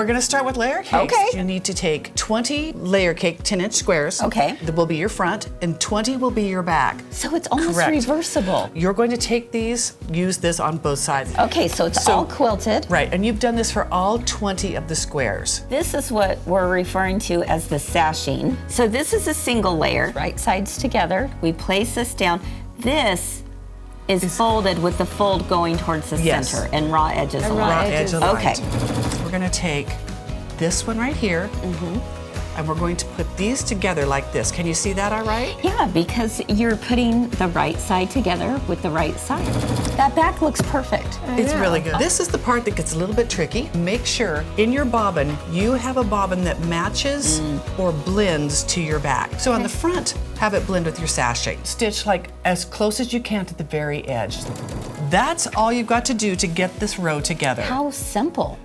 we're gonna start with layer cakes. Okay. You need to take 20 layer cake 10-inch squares. Okay. That will be your front, and 20 will be your back. So it's almost Correct. reversible. You're going to take these, use this on both sides. Okay, so it's all quilted. Right, and you've done this for all 20 of the squares. This is what we're referring to as the sashing. So this is a single layer, right sides together. We place this down. This is folded with the fold going towards the center and raw edges aligned. Raw edge aligned. Okay. We're gonna take this one right here, and we're going to put these together like this. Can you see that all right? Yeah, because you're putting the right side together with the right side. That back looks perfect. It's really good. This is the part that gets a little bit tricky. Make sure in your bobbin, you have a bobbin that matches or blends to your back. So on the front, have it blend with your sashing. Stitch like as close as you can to the very edge. That's all you've got to do to get this row together. How simple.